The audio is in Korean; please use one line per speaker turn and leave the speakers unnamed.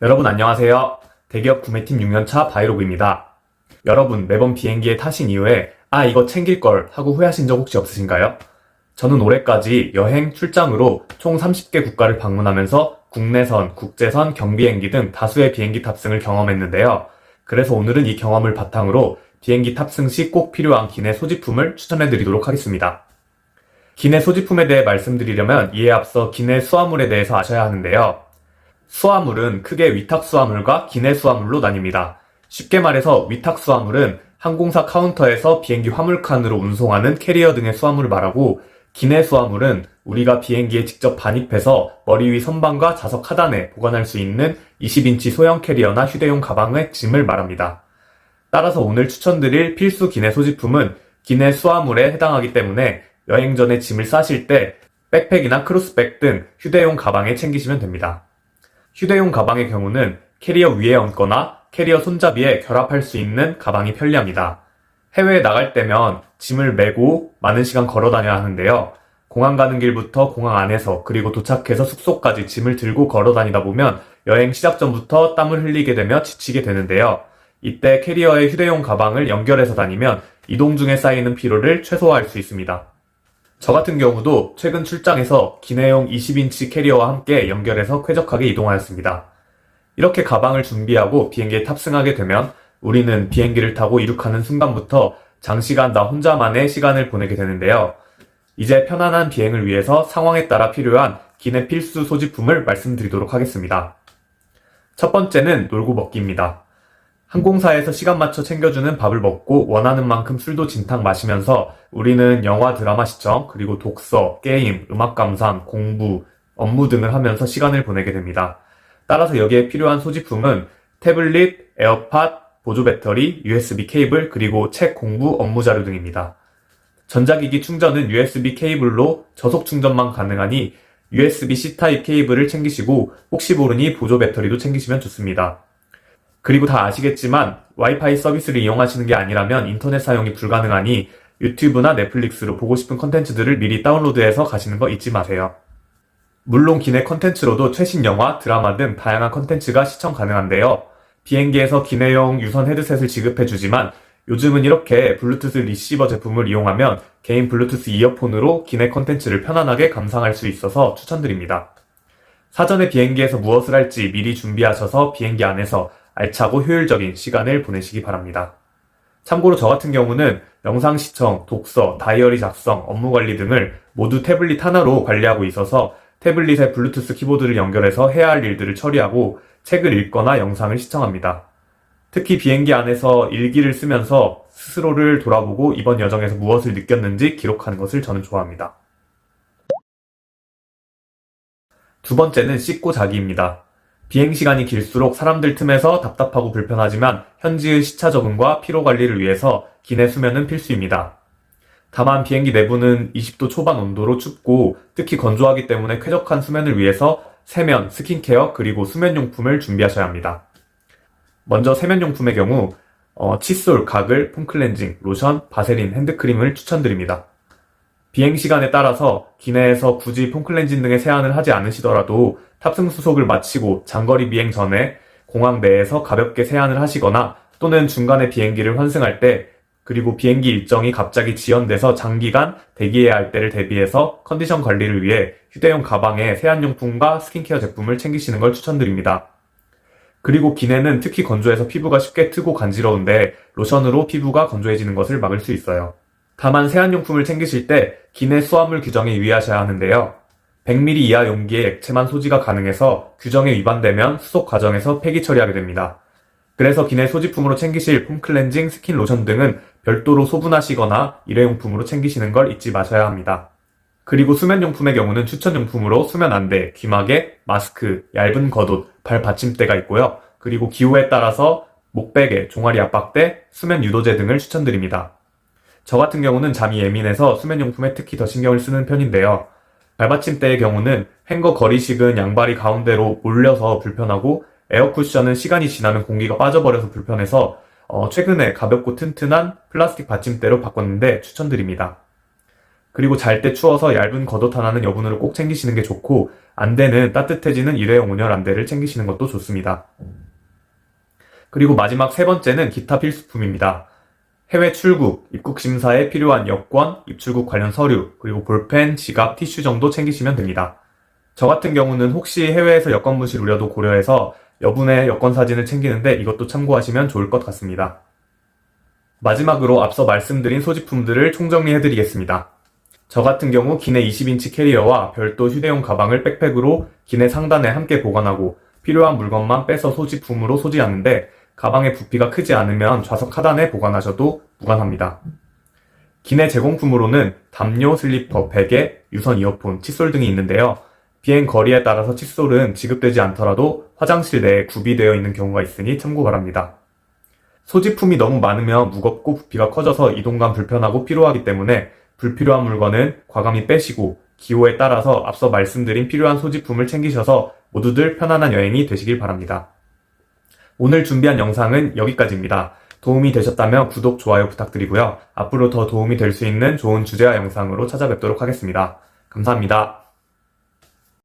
여러분 안녕하세요. 대기업 구매팀 6년차 바이로그입니다. 여러분 매번 비행기에 타신 이후에 이거 챙길걸 하고 후회하신 적 혹시 없으신가요? 저는 올해까지 여행, 출장으로 총 30개 국가를 방문하면서 국내선, 국제선, 경비행기 등 다수의 비행기 탑승을 경험했는데요. 그래서 오늘은 이 경험을 바탕으로 비행기 탑승 시 꼭 필요한 기내 소지품을 추천해드리도록 하겠습니다. 기내 소지품에 대해 말씀드리려면 이에 앞서 기내 수화물에 대해서 아셔야 하는데요. 수화물은 크게 위탁 수화물과 기내 수화물로 나뉩니다. 쉽게 말해서 위탁 수화물은 항공사 카운터에서 비행기 화물칸으로 운송하는 캐리어 등의 수화물을 말하고, 기내 수화물은 우리가 비행기에 직접 반입해서 머리 위 선반과 좌석 하단에 보관할 수 있는 20인치 소형 캐리어나 휴대용 가방의 짐을 말합니다. 따라서 오늘 추천드릴 필수 기내 소지품은 기내 수화물에 해당하기 때문에 여행 전에 짐을 싸실 때 백팩이나 크로스백 등 휴대용 가방에 챙기시면 됩니다. 휴대용 가방의 경우는 캐리어 위에 얹거나 캐리어 손잡이에 결합할 수 있는 가방이 편리합니다. 해외에 나갈 때면 짐을 메고 많은 시간 걸어 다녀야 하는데요. 공항 가는 길부터 공항 안에서 그리고 도착해서 숙소까지 짐을 들고 걸어 다니다 보면 여행 시작 전부터 땀을 흘리게 되며 지치게 되는데요. 이때 캐리어에 휴대용 가방을 연결해서 다니면 이동 중에 쌓이는 피로를 최소화할 수 있습니다. 저 같은 경우도 최근 출장에서 기내용 20인치 캐리어와 함께 연결해서 쾌적하게 이동하였습니다. 이렇게 가방을 준비하고 비행기에 탑승하게 되면 우리는 비행기를 타고 이륙하는 순간부터 장시간 나 혼자만의 시간을 보내게 되는데요. 이제 편안한 비행을 위해서 상황에 따라 필요한 기내 필수 소지품을 말씀드리도록 하겠습니다. 첫 번째는 놀고 먹기입니다. 항공사에서 시간 맞춰 챙겨주는 밥을 먹고 원하는 만큼 술도 진탕 마시면서 우리는 영화 드라마 시청, 그리고 독서, 게임, 음악 감상, 공부, 업무 등을 하면서 시간을 보내게 됩니다. 따라서 여기에 필요한 소지품은 태블릿, 에어팟, 보조 배터리, USB 케이블, 그리고 책, 공부, 업무 자료 등입니다. 전자기기 충전은 USB 케이블로 저속 충전만 가능하니 USB-C 타입 케이블을 챙기시고 혹시 모르니 보조 배터리도 챙기시면 좋습니다. 그리고 다 아시겠지만 와이파이 서비스를 이용하시는 게 아니라면 인터넷 사용이 불가능하니 유튜브나 넷플릭스로 보고 싶은 컨텐츠들을 미리 다운로드해서 가시는 거 잊지 마세요. 물론 기내 컨텐츠로도 최신 영화, 드라마 등 다양한 컨텐츠가 시청 가능한데요. 비행기에서 기내용 유선 헤드셋을 지급해주지만 요즘은 이렇게 블루투스 리시버 제품을 이용하면 개인 블루투스 이어폰으로 기내 컨텐츠를 편안하게 감상할 수 있어서 추천드립니다. 사전에 비행기에서 무엇을 할지 미리 준비하셔서 비행기 안에서 알차고 효율적인 시간을 보내시기 바랍니다. 참고로 저 같은 경우는 영상 시청, 독서, 다이어리 작성, 업무 관리 등을 모두 태블릿 하나로 관리하고 있어서 태블릿에 블루투스 키보드를 연결해서 해야 할 일들을 처리하고 책을 읽거나 영상을 시청합니다. 특히 비행기 안에서 일기를 쓰면서 스스로를 돌아보고 이번 여정에서 무엇을 느꼈는지 기록하는 것을 저는 좋아합니다. 두 번째는 씻고 자기입니다. 비행시간이 길수록 사람들 틈에서 답답하고 불편하지만 현지의 시차 적응과 피로 관리를 위해서 기내 수면은 필수입니다. 다만 비행기 내부는 20도 초반 온도로 춥고 특히 건조하기 때문에 쾌적한 수면을 위해서 세면, 스킨케어, 그리고 수면용품을 준비하셔야 합니다. 먼저 세면용품의 경우 칫솔, 가글, 폼클렌징, 로션, 바세린, 핸드크림을 추천드립니다. 비행시간에 따라서 기내에서 굳이 폼클렌징 등의 세안을 하지 않으시더라도 탑승 수속을 마치고 장거리 비행 전에 공항 내에서 가볍게 세안을 하시거나 또는 중간에 비행기를 환승할 때, 그리고 비행기 일정이 갑자기 지연돼서 장기간 대기해야 할 때를 대비해서 컨디션 관리를 위해 휴대용 가방에 세안용품과 스킨케어 제품을 챙기시는 걸 추천드립니다. 그리고 기내는 특히 건조해서 피부가 쉽게 트고 간지러운데 로션으로 피부가 건조해지는 것을 막을 수 있어요. 다만 세안용품을 챙기실 때 기내 수화물 규정에 유의하셔야 하는데요. 100ml 이하 용기의 액체만 소지가 가능해서 규정에 위반되면 수속 과정에서 폐기 처리하게 됩니다. 그래서 기내 소지품으로 챙기실 폼클렌징, 스킨 로션 등은 별도로 소분하시거나 일회용품으로 챙기시는 걸 잊지 마셔야 합니다. 그리고 수면용품의 경우는 추천용품으로 수면 안대, 귀마개, 마스크, 얇은 겉옷, 발 받침대가 있고요. 그리고 기호에 따라서 목베개, 종아리 압박대, 수면 유도제 등을 추천드립니다. 저 같은 경우는 잠이 예민해서 수면용품에 특히 더 신경을 쓰는 편인데요. 발받침대의 경우는 행거 거리식은 양발이 가운데로 몰려서 불편하고 에어쿠션은 시간이 지나면 공기가 빠져버려서 불편해서 최근에 가볍고 튼튼한 플라스틱 받침대로 바꿨는데 추천드립니다. 그리고 잘 때 추워서 얇은 겉옷 하나는 여분으로 꼭 챙기시는 게 좋고, 안대는 따뜻해지는 일회용 온열 안대를 챙기시는 것도 좋습니다. 그리고 마지막 세 번째는 기타 필수품입니다. 해외 출국, 입국 심사에 필요한 여권, 입출국 관련 서류, 그리고 볼펜, 지갑, 티슈 정도 챙기시면 됩니다. 저 같은 경우는 혹시 해외에서 여권 분실 우려도 고려해서 여분의 여권 사진을 챙기는데 이것도 참고하시면 좋을 것 같습니다. 마지막으로 앞서 말씀드린 소지품들을 총정리해드리겠습니다. 저 같은 경우 기내 20인치 캐리어와 별도 휴대용 가방을 백팩으로 기내 상단에 함께 보관하고 필요한 물건만 빼서 소지품으로 소지하는데 가방의 부피가 크지 않으면 좌석 하단에 보관하셔도 무관합니다. 기내 제공품으로는 담요, 슬리퍼, 베개, 유선 이어폰, 칫솔 등이 있는데요. 비행 거리에 따라서 칫솔은 지급되지 않더라도 화장실 내에 구비되어 있는 경우가 있으니 참고 바랍니다. 소지품이 너무 많으면 무겁고 부피가 커져서 이동감 불편하고 피로하기 때문에 불필요한 물건은 과감히 빼시고 기호에 따라서 앞서 말씀드린 필요한 소지품을 챙기셔서 모두들 편안한 여행이 되시길 바랍니다. 오늘 준비한 영상은 여기까지입니다. 도움이 되셨다면 구독, 좋아요 부탁드리고요. 앞으로 더 도움이 될 수 있는 좋은 주제와 영상으로 찾아뵙도록 하겠습니다. 감사합니다.